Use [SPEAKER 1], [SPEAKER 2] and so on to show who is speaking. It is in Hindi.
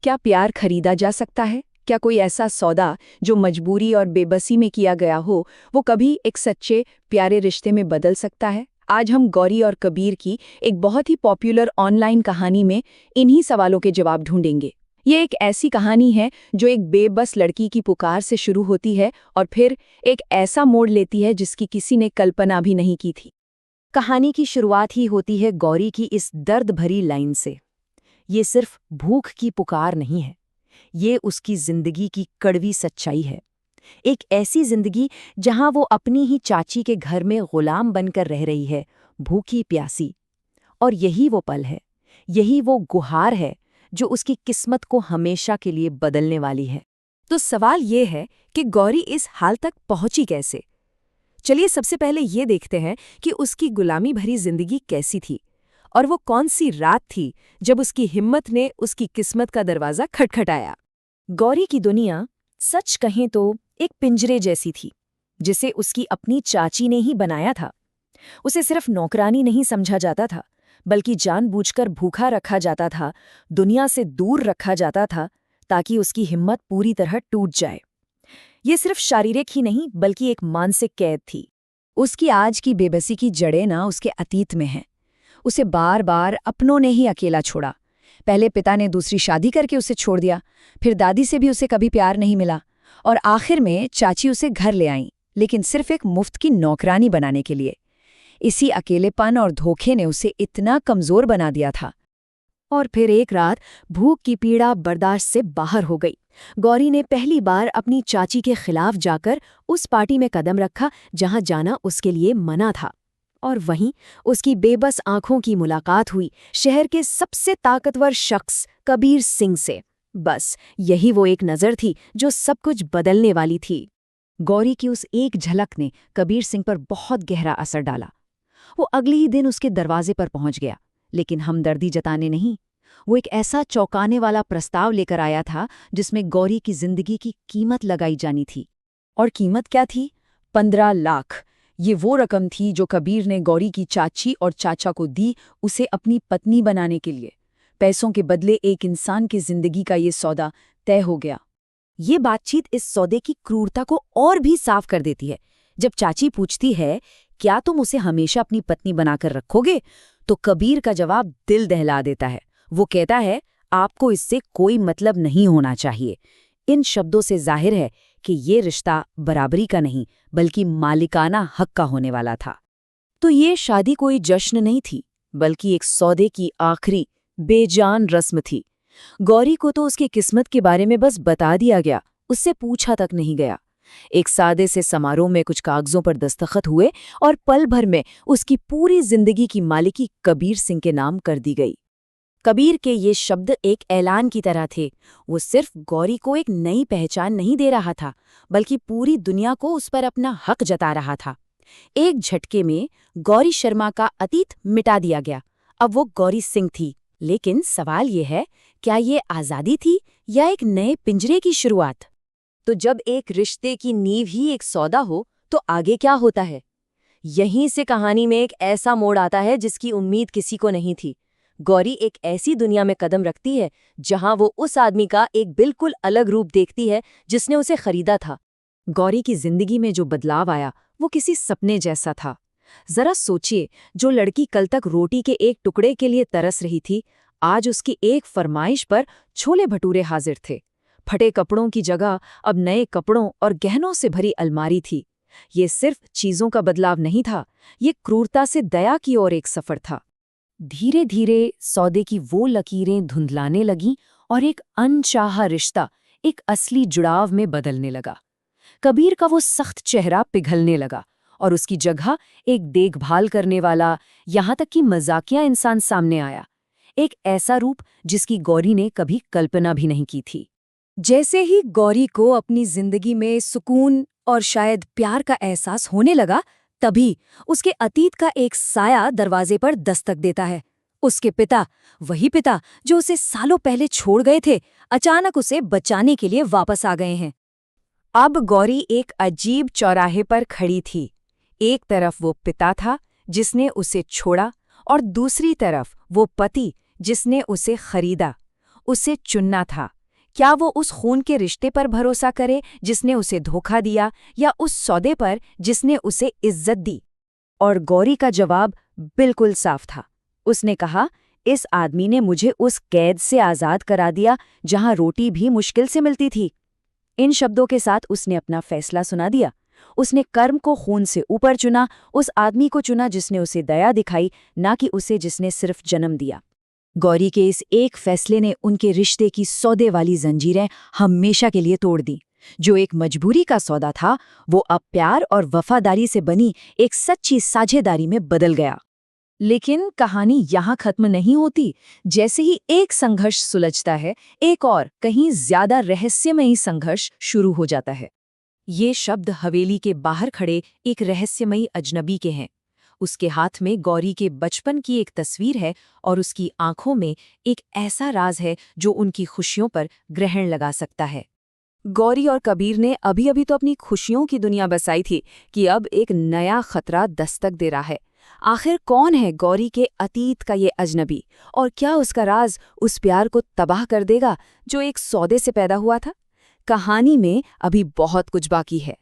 [SPEAKER 1] क्या प्यार खरीदा जा सकता है? क्या कोई ऐसा सौदा जो मजबूरी और बेबसी में किया गया हो, वो कभी एक सच्चे प्यारे रिश्ते में बदल सकता है? आज हम गौरी और कबीर की एक बहुत ही पॉपुलर ऑनलाइन कहानी में इन्हीं सवालों के जवाब ढूंढेंगे। ये एक ऐसी कहानी है जो एक बेबस लड़की की पुकार से शुरू होती है और फिर एक ऐसा मोड़ लेती है जिसकी किसी ने कल्पना भी नहीं की थी।
[SPEAKER 2] कहानी की शुरुआत ही होती है गौरी की इस दर्द भरी लाइन से। ये सिर्फ भूख की पुकार नहीं है, ये उसकी जिंदगी की कड़वी सच्चाई है। एक ऐसी जिंदगी जहां वो अपनी ही चाची के घर में गुलाम बनकर रह रही है, भूखी प्यासी। और यही वो पल है, यही वो गुहार है जो उसकी किस्मत को हमेशा के लिए बदलने वाली है। तो सवाल ये है कि गौरी इस हाल तक पहुंची कैसे? चलिए सबसे पहले ये देखते हैं कि उसकी गुलामी भरी जिंदगी कैसी थी और वो कौन सी रात थी जब उसकी हिम्मत ने उसकी किस्मत का दरवाज़ा खटखटाया। गौरी की दुनिया सच कहें तो एक पिंजरे जैसी थी, जिसे उसकी अपनी चाची ने ही बनाया था। उसे सिर्फ नौकरानी नहीं समझा जाता था, बल्कि जानबूझकर भूखा रखा जाता था, दुनिया से दूर रखा जाता था, ताकि उसकी हिम्मत पूरी तरह टूट जाए। ये सिर्फ शारीरिक ही नहीं बल्कि एक मानसिक कैद थी।
[SPEAKER 1] उसकी आज की बेबसी की जड़ें ना उसके अतीत में हैं। उसे बार बार अपनों ने ही अकेला छोड़ा। पहले पिता ने दूसरी शादी करके उसे छोड़ दिया, फिर दादी से भी उसे कभी प्यार नहीं मिला, और आखिर में चाची उसे घर ले आईं, लेकिन सिर्फ एक मुफ्त की नौकरानी बनाने के लिए। इसी अकेलेपन और धोखे ने उसे इतना कमजोर बना दिया था।
[SPEAKER 2] और फिर एक रात भूख की पीड़ा बर्दाश्त से बाहर हो गई। गौरी ने पहली बार अपनी चाची के खिलाफ जाकर उस पार्टी में कदम रखा जहां जाना उसके लिए मना था। और वहीं उसकी बेबस आंखों की मुलाकात हुई शहर के सबसे ताकतवर शख्स कबीर सिंह से। बस यही वो एक नज़र थी जो सब कुछ बदलने वाली थी।
[SPEAKER 1] गौरी की उस एक झलक ने कबीर सिंह पर बहुत गहरा असर डाला। वो अगले ही दिन उसके दरवाजे पर पहुंच गया, लेकिन हमदर्दी जताने नहीं। वो एक ऐसा चौंकाने वाला प्रस्ताव लेकर आया था जिसमें गौरी की जिंदगी की कीमत लगाई जानी थी। और कीमत क्या थी? 15 लाख। ये वो रकम थी जो कबीर ने गौरी की चाची और चाचा को दी, उसे अपनी पत्नी बनाने के लिए। पैसों के बदले एक इंसान की जिंदगी का ये सौदा तय हो गया।
[SPEAKER 2] ये बातचीत इस सौदे की क्रूरता को और भी साफ कर देती है। जब चाची पूछती है, क्या तुम उसे हमेशा अपनी पत्नी बनाकर रखोगे, तो कबीर का जवाब दिल दहला देता है। वो कहता है, आपको इससे कोई मतलब नहीं होना चाहिए। इन शब्दों से जाहिर है कि ये रिश्ता बराबरी का नहीं बल्कि मालिकाना हक का होने वाला था। तो ये शादी कोई जश्न नहीं थी, बल्कि एक सौदे की आखिरी बेजान रस्म थी। गौरी को तो उसकी किस्मत के बारे में बस बता दिया गया, उससे पूछा तक नहीं गया। एक सादे से समारोह में कुछ कागजों पर दस्तखत हुए और पल भर में उसकी पूरी जिंदगी की मालिकी कबीर सिंह के नाम कर दी गई। कबीर के ये शब्द एक ऐलान की तरह थे। वो सिर्फ गौरी को एक नई पहचान नहीं दे रहा था, बल्कि पूरी दुनिया को उस पर अपना हक जता रहा था। एक झटके में गौरी शर्मा का अतीत मिटा दिया गया। अब वो गौरी सिंह थी। लेकिन सवाल ये है, क्या ये आज़ादी थी या एक नए पिंजरे की शुरुआत? तो जब एक रिश्ते की नींव ही एक सौदा हो, तो आगे क्या होता है? यहीं से कहानी में एक ऐसा मोड़ आता है जिसकी उम्मीद किसी को नहीं थी। गौरी एक ऐसी दुनिया में कदम रखती है जहां वो उस आदमी का एक बिल्कुल अलग रूप देखती है जिसने उसे खरीदा था। गौरी की जिंदगी में जो बदलाव आया वो किसी सपने जैसा था। जरा सोचिए, जो लड़की कल तक रोटी के एक टुकड़े के लिए तरस रही थी, आज उसकी एक फरमाइश पर छोले भटूरे हाजिर थे। फटे कपड़ों की जगह अब नए कपड़ों और गहनों से भरी अलमारी थी। ये सिर्फ चीजों का बदलाव नहीं था, ये क्रूरता से दया की ओर एक सफर था। धीरे धीरे सौदे की वो लकीरें धुंधलाने लगीं और एक अनचाहा रिश्ता एक असली जुड़ाव में बदलने लगा। कबीर का वो सख्त चेहरा पिघलने लगा और उसकी जगह एक देखभाल करने वाला, यहाँ तक कि मजाकिया इंसान सामने आया। एक ऐसा रूप जिसकी गौरी ने कभी कल्पना भी नहीं की थी। जैसे ही गौरी को अपनी जिंदगी में सुकून और शायद प्यार का एहसास होने लगा, तभी उसके अतीत का एक साया दरवाजे पर दस्तक देता है। उसके पिता, वही पिता जो उसे सालों पहले छोड़ गए थे, अचानक उसे बचाने के लिए वापस आ गए हैं। अब गौरी एक अजीब चौराहे पर खड़ी थी। एक तरफ वो पिता था जिसने उसे छोड़ा, और दूसरी तरफ वो पति जिसने उसे खरीदा। उसे चुनना था, क्या वो उस खून के रिश्ते पर भरोसा करे जिसने उसे धोखा दिया, या उस सौदे पर जिसने उसे इज्जत दी? और गौरी का जवाब बिल्कुल साफ था। उसने कहा, इस आदमी ने मुझे उस कैद से आज़ाद करा दिया जहां रोटी भी मुश्किल से मिलती थी। इन शब्दों के साथ उसने अपना फैसला सुना दिया। उसने कर्म को खून से ऊपर चुना, उस आदमी को चुना जिसने उसे दया दिखाई, ना कि उसे जिसने सिर्फ जन्म दिया। गौरी के इस एक फैसले ने उनके रिश्ते की सौदे वाली जंजीरें हमेशा के लिए तोड़ दी। जो एक मजबूरी का सौदा था, वो अब प्यार और वफादारी से बनी एक सच्ची साझेदारी में बदल गया। लेकिन कहानी यहाँ खत्म नहीं होती। जैसे ही एक संघर्ष सुलझता है, एक और कहीं ज्यादा रहस्यमयी संघर्ष शुरू हो जाता है। ये शब्द हवेली के बाहर खड़े एक रहस्यमयी अजनबी के हैं। उसके हाथ में गौरी के बचपन की एक तस्वीर है और उसकी आंखों में एक ऐसा राज है जो उनकी खुशियों पर ग्रहण लगा सकता है। गौरी और कबीर ने अभी अभी तो अपनी खुशियों की दुनिया बसाई थी कि अब एक नया खतरा दस्तक दे रहा है। आखिर कौन है गौरी के अतीत का ये अजनबी, और क्या उसका राज उस प्यार को तबाह कर देगा जो एक सौदे से पैदा हुआ था? कहानी में अभी बहुत कुछ बाकी है।